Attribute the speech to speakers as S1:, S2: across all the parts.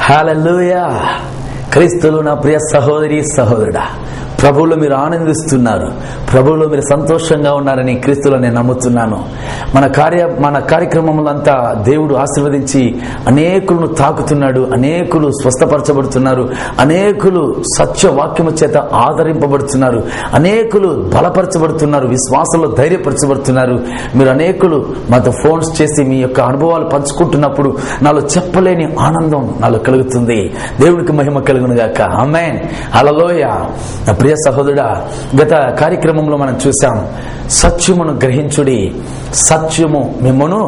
S1: హల్లెలూయా. క్రీస్తులో నా ప్రియ సహోదరి సహోదరుడా, ప్రభువులో మీరు ఆనందిస్తున్నారు, ప్రభువులో మీరు సంతోషంగా ఉన్నారని క్రీస్తులో నేను నమ్ముతున్నాను. మన కార్యక్రమములంతా దేవుడు ఆశీర్వదించి అనేకులను తాకుతున్నాడు, అనేకులు స్వస్థపరచబడుతున్నారు, అనేకులు సత్యవాక్యము చేత ఆదరింపబడుతున్నారు, అనేకులు బలపరచబడుతున్నారు, విశ్వాసంలో ధైర్యపరచబడుతున్నారు. మీరు అనేకులు మాతో ఫోన్స్ చేసి మీ యొక్క అనుభవాలు పంచుకుంటున్నప్పుడు నాలో చెప్పలేని ఆనందం నాలో కలుగుతుంది. దేవునికి మహిమ కలుగును గాక. ఆమేన్. హల్లెలూయా. ప్రియ సహోదరుడా, గత కార్యక్రమంలో మనం చూసాం, సత్యమును గ్రహించుడి, సత్యము మిమ్మును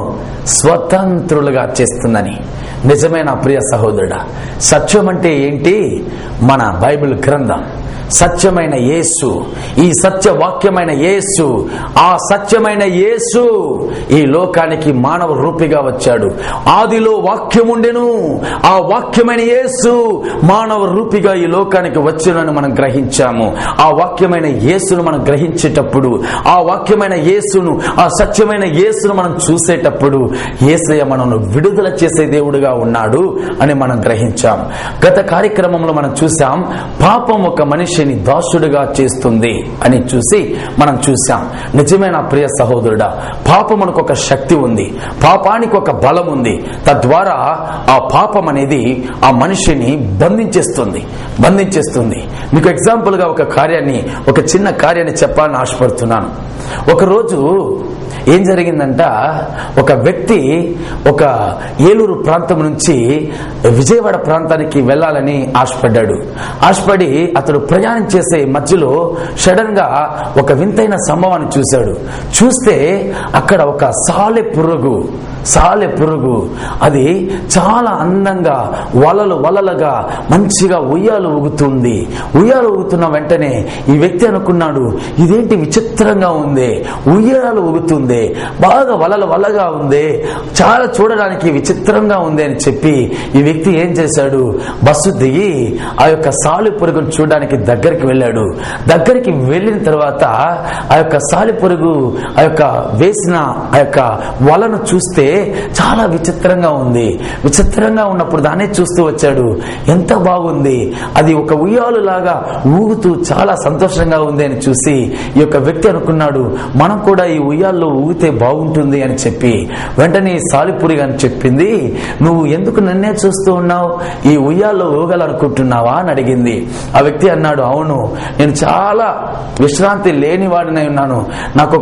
S1: స్వతంత్రులుగా చేస్తుందని. నిజమైన ప్రియ సహోదరుడా, సత్యం అంటే ఏంటి? మన బైబిల్ గ్రంథం, సత్యమైన యేసు, ఈ సత్యవాక్యమైన యేసు, ఆ సత్యమైన యేసు ఈ లోకానికి మానవ రూపిగా వచ్చాడు. ఆదిలో వాక్యం ఉండెను, ఆ వాక్యమైన యేసు మానవ రూపిగా ఈ లోకానికి వచ్చునని మనం గ్రహించాము. ఆ వాక్యమైన యేసును మనం గ్రహించేటప్పుడు, ఆ వాక్యమైన యేసును, ఆ సత్యమైన యేసును మనం చూసేటప్పుడు యేసయ్య మనను విడుదల చేసే దేవుడుగా ఉన్నాడు అని మనం గ్రహించాం. గత కార్యక్రమంలో మనం చూసాం, పాపం ఒక మనిషిని దాసుడుగా చేస్తుంది అని మనం చూసాం. నిజమైన ప్రియ సహోదరుడా, పాపమునకు ఒక శక్తి ఉంది, పాపానికి ఒక బలం ఉంది. తద్వారా ఆ పాపం అనేది ఆ మనిషిని బంధించేస్తుంది. మీకు ఎగ్జాంపుల్ గా ఒక చిన్న కార్యాన్ని చెప్పాలని ఆశపడుతున్నాను. ఒకరోజు ఏం జరిగిందంట, ఒక వ్యక్తి ఒక ఏలూరు ప్రాంతం నుంచి విజయవాడ ప్రాంతానికి వెళ్లాలని ఆశపడి అతడు ప్రయాణం చేసే మధ్యలో సడన్ గా ఒక వింతైన సంభవాన్ని చూస్తే అక్కడ ఒక సాలె పురుగు అది చాలా అందంగా వలలుగా మంచిగా ఉయ్యాలు ఊగుతున్న వెంటనే ఈ వ్యక్తి అనుకున్నాడు, ఇదేంటి విచిత్రంగా ఉంది, ఉయ్యాలు ఊగుతుంది, బాగా వలగా ఉంది, చాలా చూడడానికి విచిత్రంగా ఉంది అని చెప్పి ఈ వ్యక్తి ఏం చేశాడు, బస్సు దిగి ఆ యొక్క సాలె పురుగును చూడడానికి దగ్గరికి వెళ్ళాడు. దగ్గరికి వెళ్ళిన తర్వాత ఆ యొక్క సాలె పురుగు ఆ యొక్క వేసిన ఆ యొక్క వలను చూస్తే చాలా విచిత్రంగా ఉంది. విచిత్రంగా ఉన్నప్పుడు దాన్ని చూస్తూ వచ్చాడు, ఎంత బాగుంది, అది ఒక ఉయ్యాలు లాగా ఊగుతూ చాలా సంతోషంగా ఉంది అని చూసి ఈ యొక్క వ్యక్తి అనుకున్నాడు, మనం కూడా ఈ ఉయ్యాల్లో ఊగితే బాగుంటుంది అని చెప్పి వెంటనే సాలిపురుగు అని చెప్పింది, నువ్వు ఎందుకు నన్నే చూస్తూ ఉన్నావు, ఈ ఉయ్యాల్లో ఊగాలనుకుంటున్నావా అని అడిగింది. ఆ వ్యక్తి అన్నాడు, అవును, నేను చాలా విశ్రాంతి లేనివాడినై ఉన్నాను, నాకు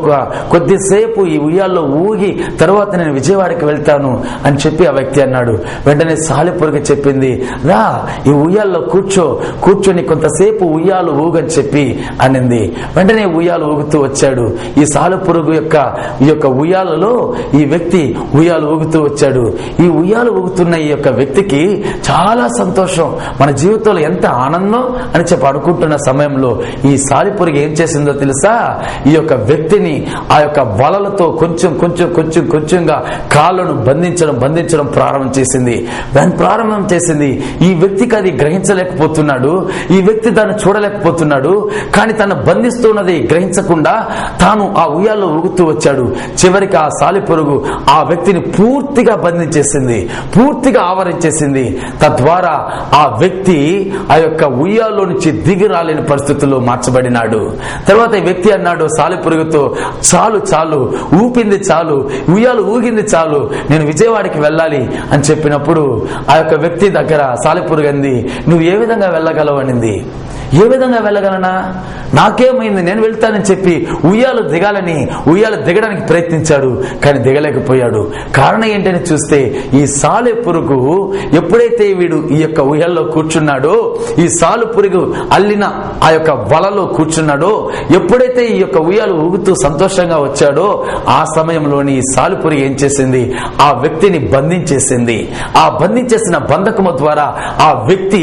S1: కొద్దిసేపు ఈ ఉయ్యాల్లో ఊగి తర్వాత నేను విజయవాడకి వెళ్తాను అని చెప్పి ఆ వ్యక్తి అన్నాడు. వెంటనే సాలిపురుగు చెప్పింది, రా ఈ ఉయ్యాల్లో కూర్చొని కొంతసేపు ఉయ్యాలు ఊగని చెప్పి అనింది. వెంటనే ఉయ్యాలు ఊగుతూ వచ్చాడు. ఈ సాలిపురుగు ఈ యొక్క ఉయ్యాలలో ఈ వ్యక్తి ఉయ్యాలు ఊగుతూ వచ్చాడు. ఈ ఉయ్యాలు ఊగుతున్న ఈ యొక్క వ్యక్తికి చాలా సంతోషం, మన జీవితంలో ఎంత ఆనందం అని చెప్పి అనుకుంటున్న సమయంలో ఈ సాలిపురుగు ఏం చేసిందో తెలుసా, ఈ యొక్క వ్యక్తిని ఆ యొక్క వలలతో కొంచెంగా కాళ్ళను బంధించడం ప్రారంభం చేసింది. ఈ వ్యక్తికి అది గ్రహించలేకపోతున్నాడు, ఈ వ్యక్తి దాన్ని చూడలేకపోతున్నాడు. కానీ తను బంధిస్తున్నది గ్రహించకుండా తాను ఆ ఉయ్యాల్లో ఊగుతూ వచ్చాడు. చివరికి ఆ సాలిపురుగు ఆ వ్యక్తిని పూర్తిగా బంధించేసింది, పూర్తిగా ఆవరించేసింది. తద్వారా ఆ వ్యక్తి ఆ యొక్క ఉయ్యాల్లో నుంచి దిగి రాలేని పరిస్థితుల్లో మార్చబడినాడు. తర్వాత ఈ వ్యక్తి అన్నాడు సాలిపురుగుతో, చాలు ఊపింది చాలు, ఉయ్యాలు ఊగింది చాలు, నేను విజయవాడకి వెళ్ళాలి అని చెప్పినప్పుడు ఆ యొక్క వ్యక్తి దగ్గర సాలిపురుగు అంది, నువ్వు ఏ విధంగా వెళ్ళగలవు అనింది. ఏ విధంగా వెళ్ళగలనా, నాకేమైంది, నేను వెళ్తానని చెప్పి ఉయ్యాలు దిగడానికి ప్రయత్నించాడు, కానీ దిగలేకపోయాడు. కారణం ఏంటని చూస్తే ఈ సాలె పురుగు ఎప్పుడైతే వీడు ఈ యొక్క ఉయ్యాల్లో కూర్చున్నాడో, ఈ సాలు పురుగు అల్లిన ఆ యొక్క వలలో కూర్చున్నాడో, ఎప్పుడైతే ఈ యొక్క ఉయ్యాలు ఊగుతూ సంతోషంగా వచ్చాడో ఆ సమయంలోని ఈ సాలు పురుగు ఏం చేసింది, ఆ వ్యక్తిని బంధించేసింది. ఆ బంధించేసిన బంధకము ద్వారా ఆ వ్యక్తి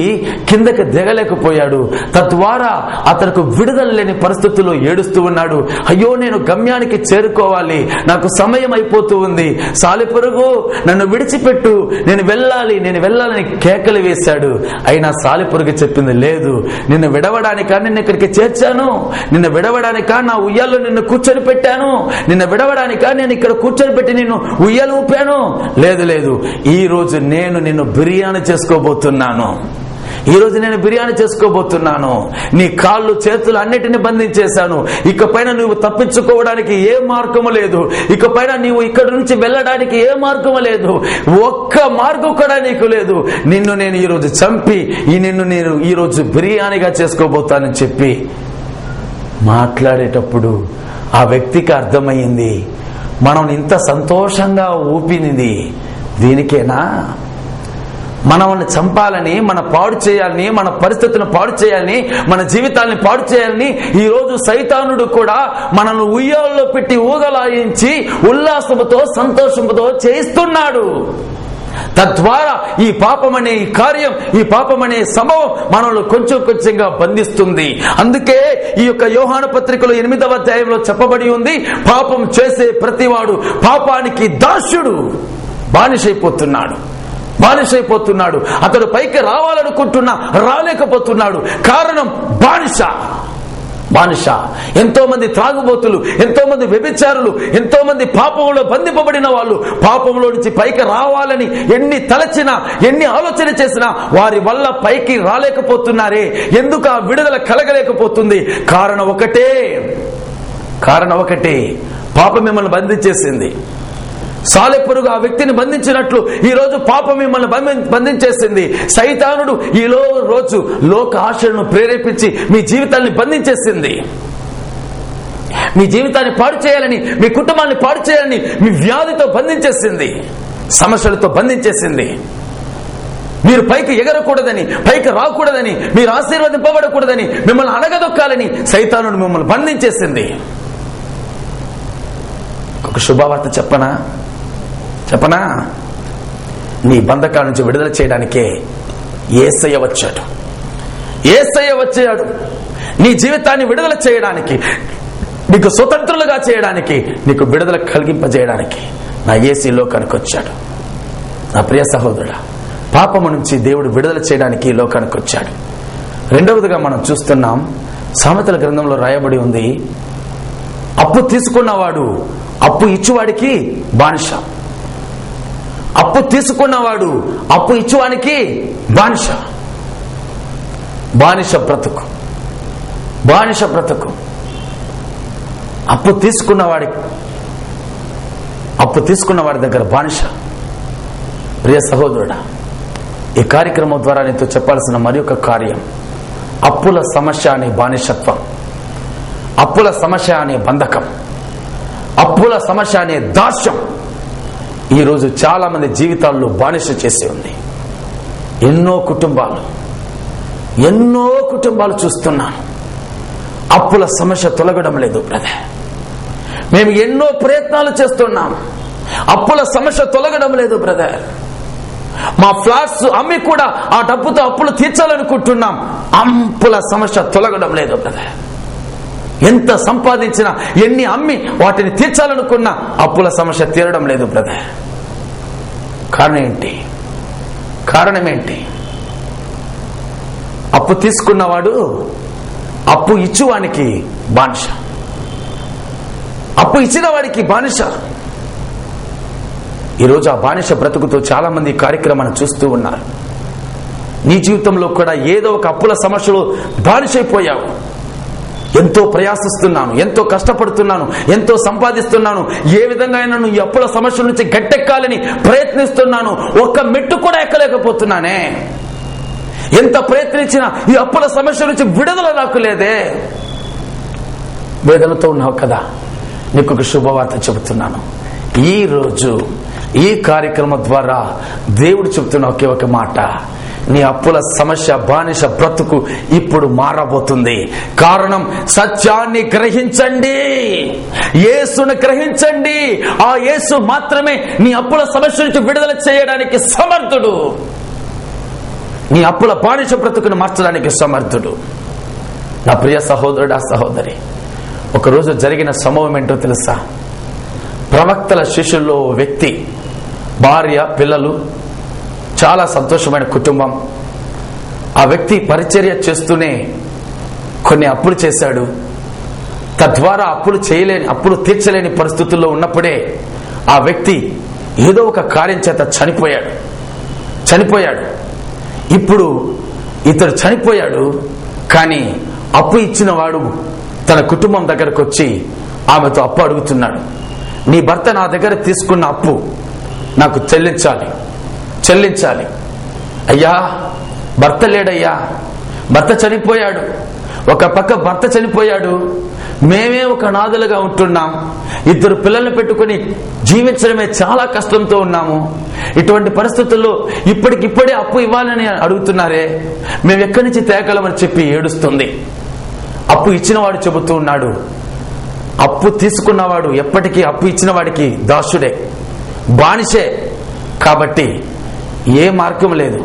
S1: కిందకి దిగలేకపోయాడు. తద్వారా అతనికి విడుదల లేని పరిస్థితుల్లో ఏడుస్తూ ఉన్నాడు. అయ్యో, నేను గమ్యానికి చేరుకోవాలి, నాకు సమయం అయిపోతూ ఉంది, సాలెపురుగు నన్ను విడిచిపెట్టు, నేను వెళ్ళాలని కేకలు వేశాడు. అయినా సాలెపురుగు చెప్పింది, లేదు, నిన్ను విడవడానికా నిన్ను ఇక్కడికి చేర్చాను, నిన్ను విడవడానికా నా ఉయ్యాల్లో నిన్ను కూర్చొని పెట్టాను, నిన్ను విడవడానికా నేను ఇక్కడ కూర్చొని పెట్టి నిన్ను ఉయ్యాలు ఊపాను. లేదు, ఈ రోజు నేను నిన్ను బిర్యానీ చేసుకోబోతున్నాను, నీ కాళ్ళు చేతులు అన్నిటిని బంధించేశాను. ఇకపైన నువ్వు తప్పించుకోవడానికి ఏ మార్గము లేదు, ఇకపైన నీవు ఇక్కడ నుంచి వెళ్ళడానికి ఏ మార్గము లేదు, ఒక్క మార్గం కూడా నీకు లేదు. నిన్ను నేను ఈరోజు చంపి నిన్ను నేను ఈరోజు బిర్యానీగా చేసుకోబోతానని చెప్పి మాట్లాడేటప్పుడు ఆ వ్యక్తికి అర్థమయ్యింది, మనం ఇంత సంతోషంగా ఊపినిది దీనికేనా? మనల్ని చంపాలని, మన పాడు చేయాలని, మన పరిస్థితులను పాడు చేయాలని, మన జీవితాన్ని పాడు చేయాలని ఈరోజు సైతానుడు కూడా మనల్ని ఉయ్యాల్లో పెట్టి ఊగలాయించి ఉల్లాసముతో సంతోషముతో చేయిస్తున్నాడు. తద్వారా ఈ పాపమనే ఈ కార్యం, ఈ పాపమనే సంభవం మనల్ని కొంచెంగా బంధిస్తుంది. అందుకే ఈ యొక్క యోహాను పత్రికలో 8వ అధ్యాయంలో చెప్పబడి ఉంది, పాపం చేసే ప్రతివాడు పాపానికి దాసుడు, బానిసైపోతున్నాడు. అతడు పైకి రావాలనుకుంటున్నా రాలేకపోతున్నాడు. కారణం బానిస. ఎంతో మంది త్రాగుబోతులు, ఎంతో మంది వ్యభిచారులు, ఎంతో మంది పాపంలో బంధింపబడిన వాళ్ళు పాపంలో నుంచి పైకి రావాలని ఎన్ని తలచినా, ఎన్ని ఆలోచన చేసినా వారి వల్ల పైకి రాలేకపోతున్నారే. ఎందుకు ఆ విడుదల కలగలేకపోతుంది? కారణం ఒకటే, పాపం మిమ్మల్ని బంధించేసింది. సాలెపురుగు ఆ వ్యక్తిని బంధించినట్లు ఈ రోజు పాపం మిమ్మల్ని బంధించేసింది. సైతానుడు ఈ రోజు లోక ఆశలను ప్రేరేపించి మీ జీవితాన్ని బంధించేసింది. మీ జీవితాన్ని పాడు చేయాలని, మీ కుటుంబాన్ని పాడు చేయాలని మీ వ్యాధితో బంధించేసింది, సమస్యలతో బంధించేసింది. మీరు పైకి ఎగరకూడదని, పైకి రాకూడదని, మీరు ఆశీర్వదింపబడకూడదని, మిమ్మల్ని అణగదొక్కాలని సైతానుడు మిమ్మల్ని బంధించేసింది. ఒక శుభవార్త చెప్పనా? నీ బంధకాల నుంచి విడుదల చేయడానికే యేసయ్య వచ్చాడు. నీ జీవితాన్ని విడుదల చేయడానికి, నీకు స్వతంత్రులుగా చేయడానికి, నీకు విడుదల కలిగింపజేయడానికి నా యేసు లోకానికి వచ్చాడు. నా ప్రియ సహోదరుడా, పాపము నుంచి దేవుడు విడుదల చేయడానికి ఈ లోకానికి వచ్చాడు. రెండవదిగా మనం చూస్తున్నాం, సామెతల గ్రంథంలో రాయబడి ఉంది, అప్పు తీసుకున్నవాడు అప్పు ఇచ్చువాడికి బానిస. అప్పు తీసుకున్నవాడు అప్పు ఇచ్చువానికి బానిస బ్రతుకు. అప్పు తీసుకున్నవాడి దగ్గర బానిస. ప్రియ సహోదరుడా, ఈ కార్యక్రమం ద్వారా నీతో చెప్పాల్సిన మరి ఒక కార్యం, అప్పుల సమస్య అనే బానిసత్వం, అప్పుల సమస్య అనే బంధకం, అప్పుల సమస్య అనే దాస్యం ఈరోజు చాలా మంది జీవితాల్లో బానిస చేసి ఉంది. ఎన్నో కుటుంబాలు చూస్తున్నాను. అప్పుల సమస్య తొలగడం లేదు బ్రదర్. మేము ఎన్నో ప్రయత్నాలు చేస్తున్నాం, అప్పుల సమస్య తొలగడం లేదు బ్రదర్. మా ఫ్లాట్స్ అమ్మి కూడా ఆ డబ్బుతో అప్పులు తీర్చాలనుకుంటున్నాం, అప్పుల సమస్య తొలగడం లేదు బ్రదర్. ఎంత సంపాదించినా, ఎన్ని అమ్మి వాటిని తీర్చాలనుకున్నా అప్పుల సమస్య తీరడం లేదు బ్రదర్. కారణం ఏంటి? అప్పు తీసుకున్నవాడు అప్పు ఇచ్చువానికి బానిస, అప్పు ఇచ్చిన వాడికి బానిస. ఈరోజు ఆ బానిస బ్రతుకుతో చాలా మంది కార్యక్రమాన్ని చూస్తూ ఉన్నారు. నీ జీవితంలో కూడా ఏదో ఒక అప్పుల సమస్యలో బానిసైపోయావు. ఎంతో ప్రయాసిస్తున్నాను, ఎంతో కష్టపడుతున్నాను, ఎంతో సంపాదిస్తున్నాను, ఏ విధంగా అయినా ఈ అప్పుల సమస్యల నుంచి గట్టెక్కాలని ప్రయత్నిస్తున్నాను, ఒక్క మెట్టు కూడా ఎక్కలేకపోతున్నానే. ఎంత ప్రయత్నించినా ఈ అప్పుల సమస్య నుంచి విడుదల నాకు లేదే. వేదనతో ఉన్నావు కదా, నీకు ఒక శుభవార్త చెబుతున్నాను. ఈ రోజు ఈ కార్యక్రమం ద్వారా దేవుడు చెబుతున్న ఒకే ఒక మాట, నీ అప్పుల సమస్య బానిస బ్రతుకు ఇప్పుడు మారబోతుంది. కారణం, సత్యాన్ని గ్రహించండి, యేసును గ్రహించండి. ఆ యేసు మాత్రమే నీ అప్పుల సమస్య నుంచి విడుదల చేయడానికి సమర్థుడు, నీ అప్పుల బానిస బ్రతుకును మార్చడానికి సమర్థుడు. నా ప్రియ సహోదరుడా సహోదరి, ఒకరోజు జరిగిన సంభవం ఏంటో తెలుసా? ప్రవక్తల శిష్యుల్లో వ్యక్తి, భార్య, పిల్లలు, చాలా సంతోషమైన కుటుంబం. ఆ వ్యక్తి పరిచర్య చేస్తూనే కొన్ని అప్పులు చేశాడు. తద్వారా అప్పులు తీర్చలేని పరిస్థితుల్లో ఉన్నప్పుడే ఆ వ్యక్తి ఏదో ఒక కార్యం చేత చనిపోయాడు. ఇప్పుడు ఇతడు చనిపోయాడు, కానీ అప్పు ఇచ్చిన వాడు తన కుటుంబం దగ్గరకు వచ్చి ఆమెతో అప్పు అడుగుతున్నాడు. నీ భర్త నా దగ్గర తీసుకున్న అప్పు నాకు చెల్లించాలి. అయ్యా, భర్త లేడయ్యా, భర్త చనిపోయాడు. ఒక పక్క భర్త చనిపోయాడు, మేమే ఒక అనాథలుగా ఉంటున్నాం. 2 పిల్లల్ని పెట్టుకుని జీవించడమే చాలా కష్టంతో ఉన్నాము. ఇటువంటి పరిస్థితుల్లో ఇప్పటికిప్పుడే అప్పు ఇవ్వాలని అడుగుతున్నారే, మేము ఎక్కడి నుంచి తేగలమని చెప్పి ఏడుస్తుంది. అప్పు ఇచ్చినవాడు చెబుతూ ఉన్నాడు, అప్పు తీసుకున్నవాడు ఎప్పటికీ అప్పు ఇచ్చిన వాడికి దాసుడే, బానిసే. కాబట్టి ఏ మార్గం లేదు,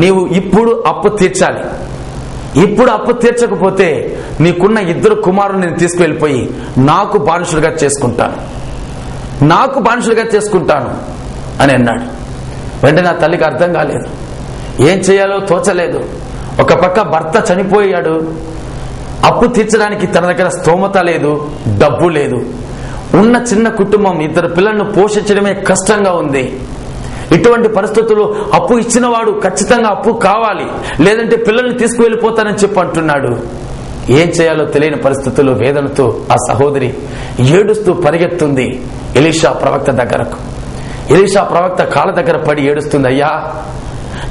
S1: నీవు ఇప్పుడు అప్పు తీర్చాలి. ఇప్పుడు అప్పు తీర్చకపోతే నీకున్న 2 కుమారులు నేను తీసుకువెళ్ళిపోయి నాకు బానిసులుగా చేసుకుంటాను అని అన్నాడు. వెంటనే నా తల్లికి అర్థం కాలేదు, ఏం చేయాలో తోచలేదు. ఒక పక్క భర్త చనిపోయాడు, అప్పు తీర్చడానికి తన దగ్గర స్తోమత లేదు, డబ్బు లేదు. ఉన్న చిన్న కుటుంబం, 2 పిల్లలను పోషించడమే కష్టంగా ఉంది. ఇటువంటి పరిస్థితుల్లో అప్పు ఇచ్చిన వాడు ఖచ్చితంగా అప్పు కావాలి, లేదంటే పిల్లల్ని తీసుకువెళ్ళిపోతానని చెప్పి అంటున్నాడు. ఏం చేయాలో తెలియని పరిస్థితుల్లో వేదనతో ఆ సహోదరి ఏడుస్తూ పరిగెత్తుంది ఎలీషా ప్రవక్త దగ్గరకు. ఎలీషా ప్రవక్త కాళ్ళ దగ్గర పడి ఏడుస్తుంది, అయ్యా,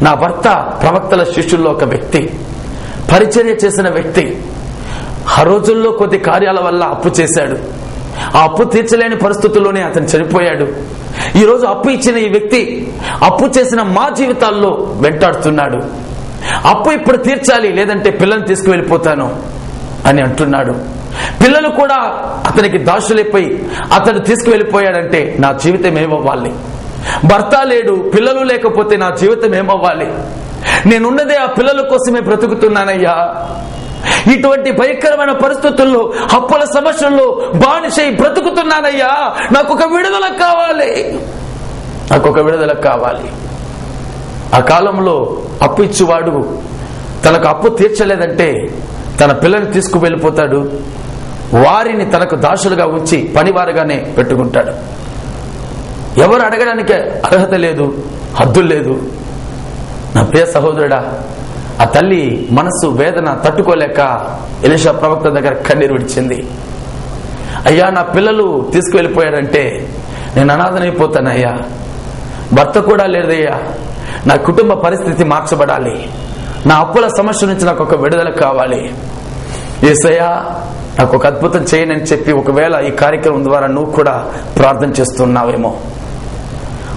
S1: నా భర్త ప్రవక్తల శిష్యుల్లో ఒక వ్యక్తి, పరిచర్య చేసిన వ్యక్తి. ఆ రోజుల్లో కొద్ది కార్యాల వల్ల అప్పు చేశాడు. ఆ అప్పు తీర్చలేని పరిస్థితుల్లోనే అతను చనిపోయాడు. ఈ రోజు అప్పు ఇచ్చిన ఈ వ్యక్తి అప్పు చేసిన మా జీవితాల్లో వెంటాడుతున్నాడు. అప్పు ఇప్పుడు తీర్చాలి, లేదంటే పిల్లల్ని తీసుకువెళ్ళిపోతాను అని అంటున్నాడు. పిల్లలు కూడా అతనికి దాసులైపోయి అతడు తీసుకువెళ్ళిపోయాడంటే నా జీవితం ఏమవ్వాలి? భర్త లేడు, పిల్లలు లేకపోతే నా జీవితం ఏమవ్వాలి? నేనున్నదే ఆ పిల్లల కోసమే బ్రతుకుతున్నానయ్యా. ఇటువంటి భయంకరమైన పరిస్థితుల్లో, అప్పుల సమస్యల్లో బానిసై బ్రతుకుతున్నానయ్యా. నాకు ఒక విడుదల కావాలి. ఆ కాలంలో అప్పు ఇచ్చేవాడు తనకు అప్పు తీర్చలేదంటే తన పిల్లల్ని తీసుకువెళ్ళిపోతాడు. వారిని తనకు దాసులుగా ఉంచి పనివారుగానే పెట్టుకుంటాడు. ఎవరు అడగడానికి అర్హత లేదు, హద్దులు లేదు. నా ప్రియ సహోదరుడా, ఆ తల్లి మనసు వేదన తట్టుకోలేక ఎలీషా ప్రవక్త దగ్గర కన్నీరు విడిచింది. అయ్యా, నా పిల్లలు తీసుకువెళ్ళిపోయారంటే నేను అనాథనైపోతానయ్యా. భర్త కూడా లేదయ్యా. నా కుటుంబ పరిస్థితి మార్చబడాలి. నా అప్పుల సమస్య నుంచి నాకు ఒక విడుదల కావాలి. యేసయ్యా, నాకు ఒక అద్భుతం చేయనని చెప్పి ఒకవేళ ఈ కార్యక్రమం ద్వారా నువ్వు కూడా ప్రార్థన చేస్తున్నావేమో.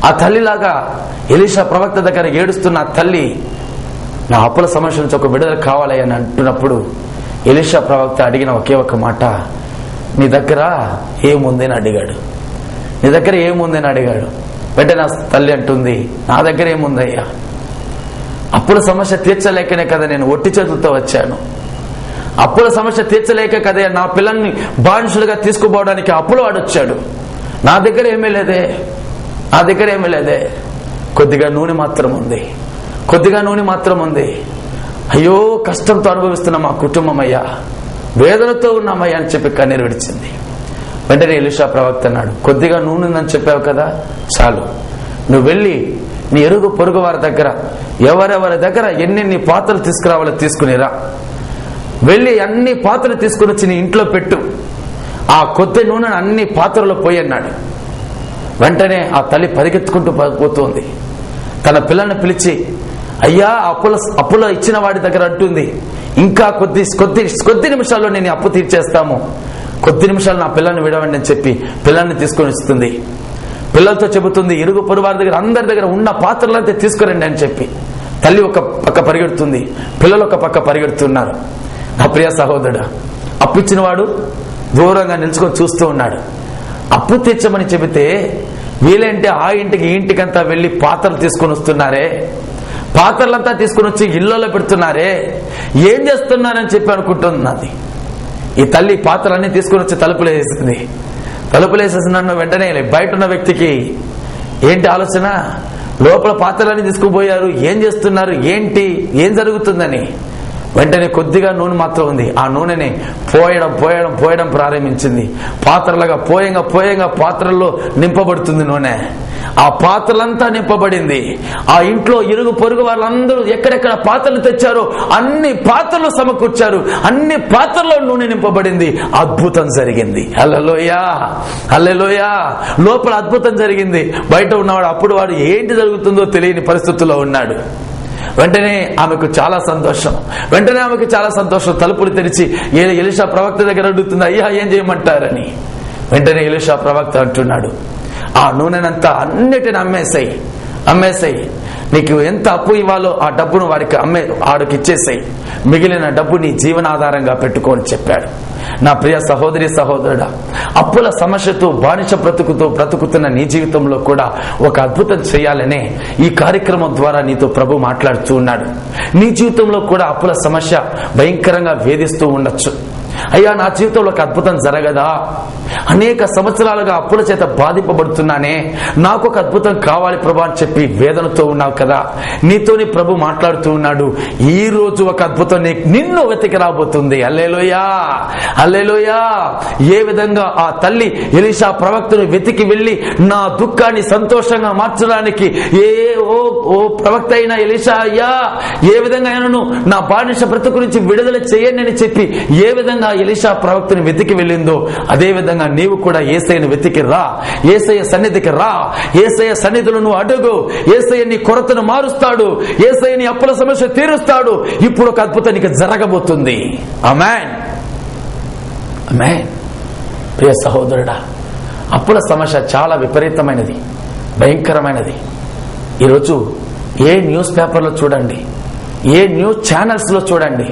S1: ఆ తల్లిలాగా ఎలీషా ప్రవక్త దగ్గర ఏడుస్తున్న తల్లి నా అప్పుల సమస్య నుంచి ఒక విడుదల కావాలి అని అంటున్నప్పుడు ఎలీషా ప్రవక్త అడిగిన ఒకే ఒక మాట, నీ దగ్గర ఏముందని అడిగాడు. వెంటనే నా తల్లి అంటుంది, నా దగ్గర ఏముందయ్యా? అప్పుల సమస్య తీర్చలేకనే కదా నేను ఒట్టి చేతులతో వచ్చాను. అప్పుల సమస్య తీర్చలేక కదా నా పిల్లల్ని బానిసలుగా తీసుకుపోవడానికి అప్పులు వాడొచ్చాడు. నా దగ్గర ఏమీ లేదే. కొద్దిగా నూనె మాత్రం ఉంది. అయ్యో, కష్టంతో అనుభవిస్తున్న మా కుటుంబం అయ్యా, వేదనతో ఉన్నామయ్యా అని చెప్పి కన్నీరు విడిచింది. వెంటనే ఎలీషా ప్రవక్త అన్నాడు, కొద్దిగా నూనె ఉందని చెప్పావు కదా, చాలు. నువ్వు వెళ్ళి నీ ఎరుగు పొరుగు వారి దగ్గర ఎవరెవరి దగ్గర ఎన్నెన్ని పాత్రలు తీసుకురావాలో తీసుకునిరా. వెళ్ళి అన్ని పాత్రలు తీసుకుని వచ్చి నీ ఇంట్లో పెట్టు. ఆ కొద్ది నూనెను అన్ని పాత్రలో పోయి అన్నాడు. వెంటనే ఆ తల్లి పరిగెత్తుకుంటూ పోతుంది. తన పిల్లల్ని పిలిచి, అయ్యా, అప్పులో ఇచ్చిన వాడి దగ్గర అంటుంది, ఇంకా కొద్ది నిమిషాల్లో నేను అప్పు తీర్చేస్తాము, కొద్ది నిమిషాలు నా పిల్లల్ని విడవండి అని చెప్పి పిల్లల్ని తీసుకొని వస్తుంది. పిల్లలతో చెబుతుంది, ఇరుగు పొరుగు వారి దగ్గర అందరి దగ్గర ఉన్న పాత్రలంతా తీసుకురండి అని చెప్పి. తల్లి ఒక పక్క పరిగెడుతుంది, పిల్లలు ఒక పక్క పరిగెడుతున్నారు. నా ప్రియ సహోదరుడు, అప్పు ఇచ్చిన వాడు దూరంగా నిలుచుకొని చూస్తూ ఉన్నాడు. అప్పు తీర్చమని చెబితే వీళ్ళంటే ఆ ఇంటికి ఈ ఇంటికంతా వెళ్లి పాత్రలు తీసుకొని వస్తున్నారే. పాత్రలంతా తీసుకుని వచ్చి ఇళ్లలో పెడుతున్నారే, ఏం చేస్తున్నారని చెప్పి అనుకుంటున్నది. ఈ తల్లి పాత్రలన్నీ తీసుకుని వచ్చి తలుపులు వేసింది. తలుపులు వేసేసిన వెంటనే బయట ఉన్న వ్యక్తికి ఏంటి ఆలోచన, లోపల పాత్రలన్నీ తీసుకుపోయారు, ఏం చేస్తున్నారు, ఏంటి, ఏం జరుగుతుందని. వెంటనే కొద్దిగా నూనె మాత్రం ఉంది. ఆ నూనెని పోయడం ప్రారంభించింది. పాత్రలుగా పోయంగా పాత్రల్లో నింపబడుతుంది నూనె. ఆ పాత్రలంతా నింపబడింది. ఆ ఇంట్లో ఇరుగు పొరుగు వాళ్ళందరూ ఎక్కడెక్కడ పాత్రలు తెచ్చారో అన్ని పాత్రలు సమకూర్చారు. అన్ని పాత్రల్లో నూనె నింపబడింది. అద్భుతం జరిగింది. హల్లెలూయా, హల్లెలూయా. లోపల అద్భుతం జరిగింది. బయట ఉన్నవాడు అప్పుడు వాడు ఏంటి జరుగుతుందో తెలియని పరిస్థితుల్లో ఉన్నాడు. వెంటనే ఆమెకు చాలా సంతోషం. తలుపులు తెరిచి ఎలీషా ప్రవక్త దగ్గర అడుగుతుంది, అయ్యా ఏం చేయమంటారని. వెంటనే ఎలీషా ప్రవక్త అంటున్నాడు, ఆ నూనెనంతా అన్నిటిని అమ్మేసాయి. నీకు ఎంత అప్పు ఇవ్వాలో ఆ డబ్బును ఆడికి ఇచ్చేసాయి. మిగిలిన డబ్బు నీ జీవనాధారంగా పెట్టుకోని చెప్పాడు. నా ప్రియ సహోదరి సహోదరుడా, అప్పుల సమస్యతో బానిస బ్రతుకుతున్న నీ జీవితంలో కూడా ఒక అద్భుతం చేయాలనే ఈ కార్యక్రమం ద్వారా నీతో ప్రభు మాట్లాడుతూ ఉన్నాడు. నీ జీవితంలో కూడా అప్పుల సమస్య భయంకరంగా వేధిస్తూ ఉండొచ్చు. అయ్యా నా జీవితంలో ఒక అద్భుతం జరగదా, అనేక సంవత్సరాలుగా అప్పుల చేత బాధింపబడుతున్నానే, నాకు ఒక అద్భుతం కావాలి ప్రభు అని చెప్పి వేదనతో ఉన్నావు కదా. నీతోని ప్రభు మాట్లాడుతూ ఉన్నాడు. ఈ రోజు ఒక అద్భుతం నిన్ను వెతికి రాబోతుంది. హల్లెలూయా, హల్లెలూయా. ఏ విధంగా ఆ తల్లి ఎలీషా ప్రవక్తను వెతికి వెళ్లి నా దుఃఖాన్ని సంతోషంగా మార్చడానికి ఓ ప్రవక్త అయిన ఎలీషా అయ్యా, ఏ విధంగా ఆయనను నా బానిస బ్రతుకు నుంచి విడుదల చేయండి అని చెప్పి ఏ విధంగా ఎలీషా ప్రవక్తను వెతికి వెళ్ళిందో అదే విధంగా నీవు కూడా యేసయ్యను వెతికి రా. యేసయ్య సన్నిధికి రా. యేసయ్య సన్నిధిలో నువ్వు అడుగు. యేసయ్య నీ కొరతను మారుస్తాడు. యేసయ్య నీ అప్పుల సమస్య తీరుస్తాడు. ఇప్పుడు ఒక అద్భుతం నీకు జరగబోతుంది. ఆమేన్, ఆమేన్. ప్రియ సహోదరుడా, అప్పుల సమస్య చాలా విపరీతమైనది, భయంకరమైనది. ఈరోజు ఏ న్యూస్ పేపర్లో చూడండి, ఏ న్యూస్ ఛానల్స్ లో చూడండి,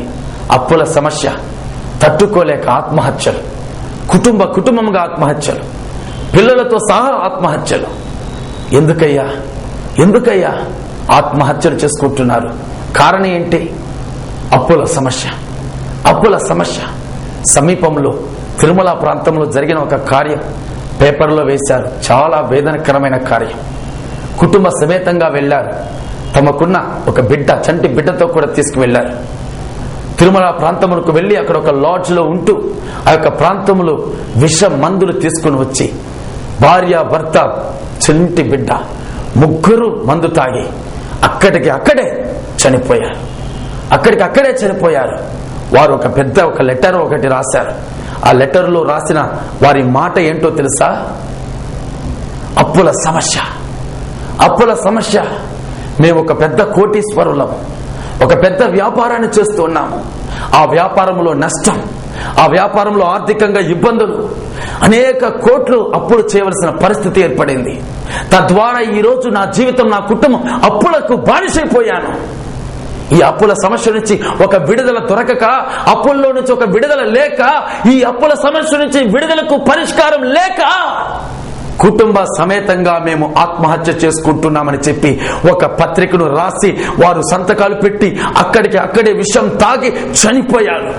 S1: అప్పుల సమస్య తట్టుకోలేక ఆత్మహత్యలు, కుటుంబంగా ఆత్మహత్యలు, పిల్లలతో సహా ఆత్మహత్యలు. ఎందుకయ్యా ఆత్మహత్యలు చేసుకుంటున్నారు? కారణం ఏంటి? అప్పుల సమస్య. సమీపంలో తిరుమల ప్రాంతంలో జరిగిన ఒక కార్యం పేపర్లో వేశారు. చాలా వేదనకరమైన కార్యం. కుటుంబ సమేతంగా వెళ్లారు. తమకున్న ఒక చంటి బిడ్డతో కూడా తీసుకువెళ్లారు. తిరుమల ప్రాంతములకు వెళ్లి అక్కడ ఒక లాడ్జ్ లో ఉంటూ ఆ యొక్క ప్రాంతంలో విష మందులు తీసుకుని వచ్చి భార్య, భర్త, చంటి బిడ్డ ముగ్గురు మందు తాగి అక్కడే చనిపోయారు. వారు ఒక లెటర్ ఒకటి రాశారు. ఆ లెటర్ లో రాసిన వారి మాట ఏంటో తెలుసా? అప్పుల సమస్య. మేము ఒక పెద్ద కోటీశ్వరులం, ఒక పెద్ద వ్యాపారాన్ని చేస్తూ ఉన్నాము. ఆ వ్యాపారంలో నష్టం, ఆ వ్యాపారంలో ఆర్థికంగా ఇబ్బందులు, అనేక కోట్లు అప్పులు చేయవలసిన పరిస్థితి ఏర్పడింది. తద్వారా ఈ రోజు నా జీవితం, నా కుటుంబం అప్పులకు బానిసైపోయాను. ఈ అప్పుల సమస్య నుంచి ఒక విడుదల దొరకక, అప్పుల్లో నుంచి ఒక విడుదల లేక, ఈ అప్పుల సమస్య నుంచి విడుదలకు పరిష్కారం లేక కుటుంబ సమేతంగా మేము ఆత్మహత్య చేసుకుంటున్నామని చెప్పి ఒక పత్రికను రాసి వారు సంతకాలు పెట్టి అక్కడే విషం తాగి చనిపోయారు.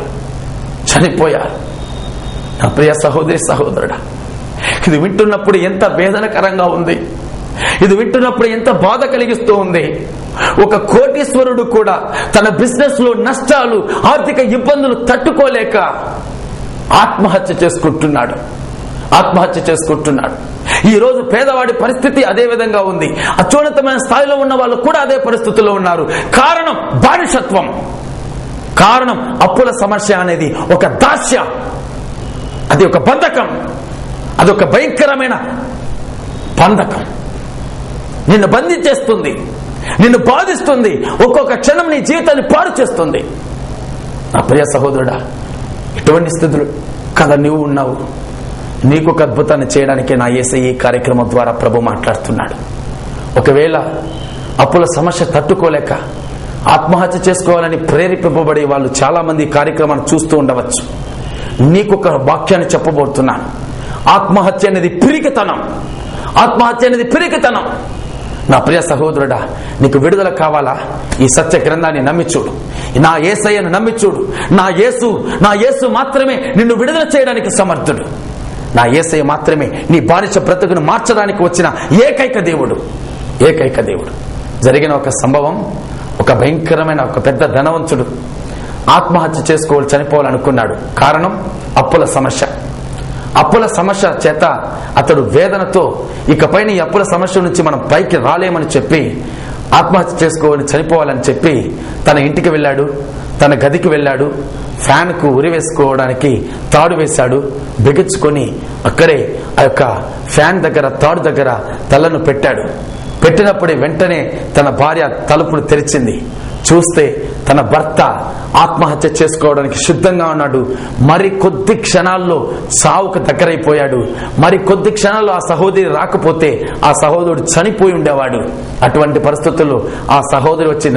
S1: నా ప్రియ సహోదరి సహోదరుడా, ఇది వింటున్నప్పుడు ఎంత వేదనకరంగా ఉంది, ఇది వింటున్నప్పుడు ఎంత బాధ కలిగిస్తూ ఉంది. ఒక కోటీశ్వరుడు కూడా తన బిజినెస్ లో నష్టాలు, ఆర్థిక ఇబ్బందులు తట్టుకోలేక ఆత్మహత్య చేసుకుంటున్నాడు. ఈ రోజు పేదవాడి పరిస్థితి అదే విధంగా ఉంది. అత్యున్నతమైన స్థాయిలో ఉన్న వాళ్ళు కూడా అదే పరిస్థితుల్లో ఉన్నారు. కారణం బానిసత్వం, కారణం అప్పుల సమస్య అనేది ఒక దాస్య, అది ఒక బంధకం, అదొక భయంకరమైన బంధకం. నిన్ను బంధించేస్తుంది, నిన్ను బాధిస్తుంది, ఒక్కొక్క క్షణం నీ జీవితాన్ని పాడు చేస్తుంది. నా ప్రియ సహోదరుడా, ఎటువంటి స్థితులు కదా నువ్వు ఉన్నావు? నీకు ఒక అద్భుతాన్ని చేయడానికి నా యేసయ్య ఈ కార్యక్రమం ద్వారా ప్రభు మాట్లాడుతున్నాడు. ఒకవేళ అప్పుల సమస్య తట్టుకోలేక ఆత్మహత్య చేసుకోవాలని ప్రేరేపింపబడే వాళ్ళు చాలా మంది ఈ కార్యక్రమాన్ని చూస్తూ ఉండవచ్చు. నీకొక వాక్యాన్ని చెప్పబోతున్నాను. ఆత్మహత్య అనేది పిరికితనం. నా ప్రియ సహోదరుడా, నీకు విడుదల కావాలా? ఈ సత్య గ్రంథాన్ని నమ్మి చూడు, నా యేసయ్యను నమ్మి చూడు. నా యేసు మాత్రమే నిన్ను విడుదల చేయడానికి సమర్థుడు. నా యేసయ్య మాత్రమే నీ బానిస బ్రతుకును మార్చడానికి వచ్చిన ఏకైక దేవుడు. జరిగిన ఒక సంభవం, ఒక భయంకరమైన ఒక పెద్ద ధనవంతుడు ఆత్మహత్య చేసుకోవాలి, చనిపోవాలనుకున్నాడు. కారణం అప్పుల సమస్య చేత అతడు వేదనతో ఇకపైన ఈ అప్పుల సమస్య నుంచి మనం పైకి రాలేమని చెప్పి ఆత్మహత్య చేసుకోవాలని, చనిపోవాలని చెప్పి తన ఇంటికి వెళ్ళాడు, తన గదికి వెళ్ళాడు. ఫ్యాన్ కు ఉరి వేసుకోవడానికి తాడు వేశాడు. బిగించుకొని అక్కడే ఆ యొక్క ఫ్యాన్ దగ్గర, తాడు దగ్గర తలను పెట్టాడు. పెట్టినప్పుడే వెంటనే తన భార్య తలుపులు తెరిచింది. చూస్తే తన భర్త ఆత్మహత్య చేసుకోవడానికి సిద్ధంగా ఉన్నాడు. మరి కొద్ది క్షణాల్లో సావుకు దగ్గరైపోయాడు. మరి కొద్ది క్షణాల్లో ఆ సహోదరి రాకపోతే ఆ సహోదరుడు చనిపోయి ఉండేవాడు. అటువంటి పరిస్థితుల్లో ఆ సహోదరి వచ్చి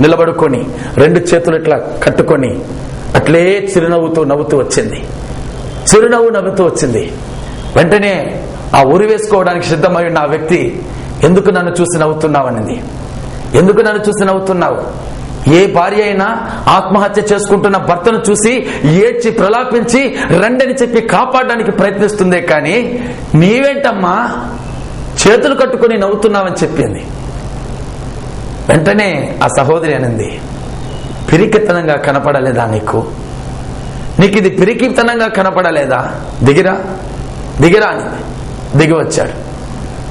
S1: నిలబడుకొని 2 చేతులు ఇట్లా కట్టుకొని అట్లే చిరునవ్వుతూ నవ్వుతూ వచ్చింది. వెంటనే ఆ ఉరి వేసుకోవడానికి సిద్ధమై ఉన్న ఆ వ్యక్తి, ఎందుకు నన్ను చూసి నవ్వుతున్నావనింది. ఎందుకు నన్ను చూసి నవ్వుతున్నావు? ఏ భార్య అయినా ఆత్మహత్య చేసుకుంటున్న భర్తను చూసి ఏడ్చి ప్రలాపించి రండని చెప్పి కాపాడడానికి ప్రయత్నిస్తుందే కానీ నీవేంటమ్మా చేతులు కట్టుకుని నవ్వుతున్నావని చెప్పింది. వెంటనే ఆ సహోదరి అనింది, పిరికితనంగా కనపడలేదా నీకు ఇది పిరికితనంగా కనపడలేదా? దిగిరా అనింది. దిగి వచ్చాడు.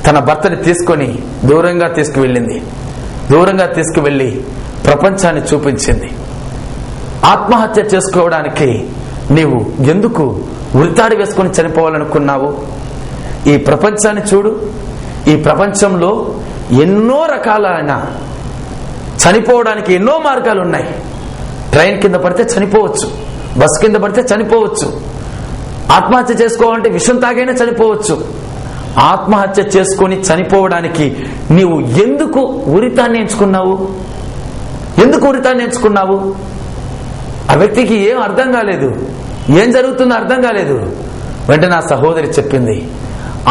S1: తన భర్తని తీసుకొని దూరంగా తీసుకువెళ్ళి ప్రపంచాన్ని చూపించింది. ఆత్మహత్య చేసుకోవడానికి నీవు ఎందుకు ఉరితాడు వేసుకొని చనిపోవాలనుకున్నావు? ఈ ప్రపంచాన్ని చూడు. ఈ ప్రపంచంలో ఎన్నో రకాలైన చనిపోవడానికి ఎన్నో మార్గాలు ఉన్నాయి. ట్రైన్ కింద పడితే చనిపోవచ్చు, బస్ కింద పడితే చనిపోవచ్చు. ఆత్మహత్య చేసుకోవాలంటే విషం తాగైనా చనిపోవచ్చు. ఆత్మహత్య చేసుకొని చనిపోవడానికి నీవు ఎందుకు ఉరితాన్ని ఎంచుకున్నావు? ఆ వ్యక్తికి ఏం అర్థం కాలేదు, ఏం జరుగుతుందో అర్థం కాలేదు. వెంటనే ఆ సహోదరి చెప్పింది,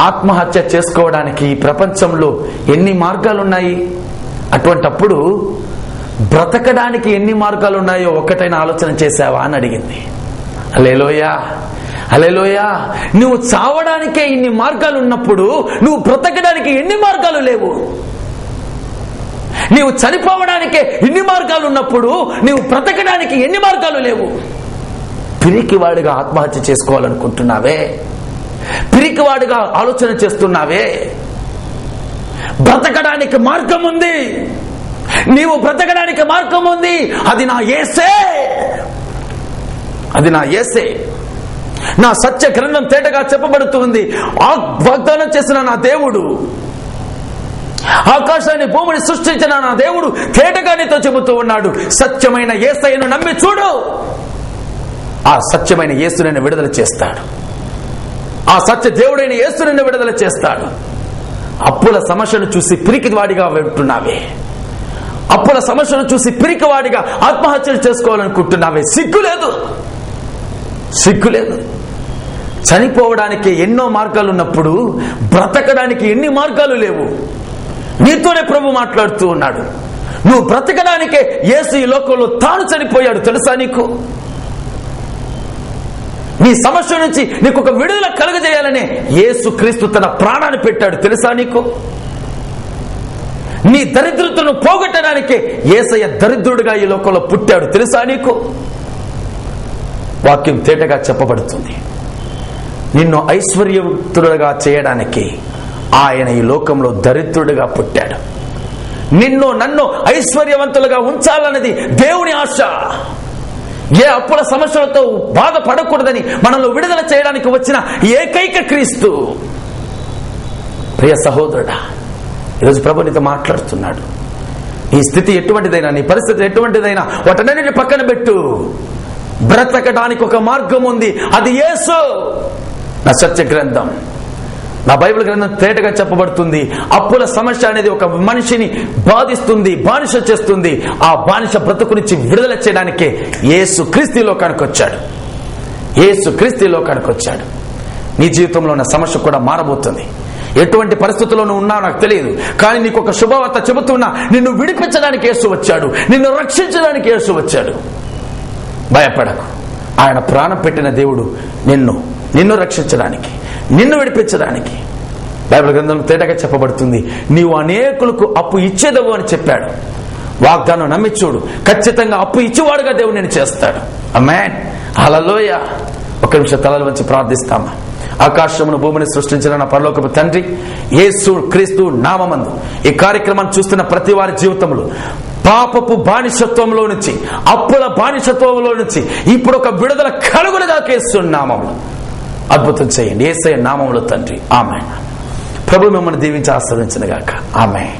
S1: ఆత్మహత్య చేసుకోవడానికి ఈ ప్రపంచంలో ఎన్ని మార్గాలున్నాయి, అటువంటప్పుడు బ్రతకడానికి ఎన్ని మార్గాలు ఉన్నాయో ఒక్కటైనా ఆలోచన చేశావా అని అడిగింది. హల్లెలూయా. నువ్వు చావడానికే ఇన్ని మార్గాలు ఉన్నప్పుడు నువ్వు బ్రతకడానికి ఎన్ని మార్గాలు లేవు? నీవు చనిపోవడానికే ఇన్ని మార్గాలు ఉన్నప్పుడు నీవు బ్రతకడానికి ఎన్ని మార్గాలు లేవు? పిరికివాడిగా ఆత్మహత్య చేసుకోవాలనుకుంటున్నావే, పిరికివాడిగా ఆలోచన చేస్తున్నావే. బ్రతకడానికి మార్గం ఉంది, నీవు బ్రతకడానికి మార్గం ఉంది. అది నా యేసే. నా సత్య గ్రంథం తేటగా చెప్పబడుతుంది. వాగ్దానం చేసిన నా దేవుడు, ఆకాశాన్ని భూమిని సృష్టించిన నా దేవుడు తేటగా నీతో చెబుతూ ఉన్నాడు, సత్యమైన యేసయ్యను నమ్మి చూడు. ఆ సత్యమైన యేసు నిన్ను విడుదల చేస్తాడు. ఆ సత్య దేవుడైన యేసు నిన్ను విడుదల చేస్తాడు. అప్పుల సమస్యను చూసి పిరికివాడిగా వెళ్తున్నావే, అప్పుల సమస్యను చూసి పిరికివాడిగా ఆత్మహత్యలు చేసుకోవాలనుకుంటున్నావే. సిగ్గులేదు. చనిపోవడానికి ఎన్నో మార్గాలు ఉన్నప్పుడు బ్రతకడానికి ఎన్ని మార్గాలు లేవు? నీతోనే ప్రభు మాట్లాడుతూ ఉన్నాడు. నువ్వు బ్రతకడానికే యేసు ఈ లోకంలో తాను చనిపోయాడు, తెలుసా నీకు? నీ సమస్య నుంచి నీకు ఒక విడుదల కలుగజేయాలనే యేసు క్రీస్తు తన ప్రాణాన్ని పెట్టాడు, తెలుసా నీకు? నీ దరిద్రతను పోగొట్టడానికే యేసయ్య దరిద్రుడిగా ఈ లోకంలో పుట్టాడు, తెలుసా నీకు? వాక్యం తేటగా చెప్పబడుతుంది. నిన్ను ఐశ్వర్యవంతుడుగా చేయడానికి ఆయన ఈ లోకంలో దరిద్రుడిగా పుట్టాడు. నిన్ను నన్ను ఐశ్వర్యవంతులుగా ఉంచాలన్నది దేవుని ఆశ. ఏ అప్పుల సమస్యలతో బాధపడకూడదని మనల్ని విడుదల చేయడానికి వచ్చిన ఏకైక క్రీస్తు. ప్రియ సహోదరుడా, ఈరోజు ప్రభు నీతో మాట్లాడుతున్నాడు. నీ స్థితి ఎటువంటిదైనా, నీ పరిస్థితి ఎటువంటిదైనా వాటన్నిటిని పక్కన పెట్టు. బ్రతకడానికి ఒక మార్గం ఉంది, అది యేసు. నా సత్య గ్రంథం, నా బైబిల్ గ్రంథం తేటగా చెప్పబడుతుంది. అప్పుల సమస్య అనేది ఒక మనిషిని బాధిస్తుంది, బానిస చేస్తుంది. ఆ బానిస బ్రతుకు నుంచి విడుదల చేయడానికే యేసు క్రీస్తు లోకానికి వచ్చాడు. నీ జీవితంలో ఉన్న సమస్య కూడా మారబోతుంది. ఎటువంటి పరిస్థితుల్లో నువ్వు ఉన్నావు నాకు తెలియదు, కానీ నీకు ఒక శుభవార్త చెబుతున్నా. నిన్ను విడిపించడానికి యేసు వచ్చాడు, నిన్ను రక్షించడానికి యేసు వచ్చాడు. భయపడకు. ఆయన ప్రాణం పెట్టిన దేవుడు నిన్ను రక్షించడానికి, నిన్ను విడిపించడానికి. బైబిల్ గ్రంథంలో తేటగా చెప్పబడుతుంది, నీవు అనేకులకు అప్పు ఇచ్చేదవు అని చెప్పాడు. వాగ్దానం నమ్మి చూడు, ఖచ్చితంగా అప్పు ఇచ్చేవాడుగా దేవుడు నేను చేస్తాడు. ఆమేన్, హల్లెలూయా. ఒక నిమిషం తలలు వంచి ప్రార్థిస్తామా. ఆకాశమును భూమిని సృష్టించిన నా పరలోకపు తండ్రి, యేసు క్రీస్తు నామమందు ఈ కార్యక్రమాన్ని చూస్తున్న ప్రతి వారి జీవితంలో పాపపు బానిసత్వంలో నుంచి, అప్పుల బానిసత్వంలో నుంచి ఇప్పుడు ఒక విడుదల కలుగునుగా యేసు నామములో అద్భుతం చేయండి. యేసయ్య నామములో తండ్రి, ఆమేన్. ప్రభు మిమ్మల్ని దీవించి ఆశీర్వదించును గాక. ఆమేన్.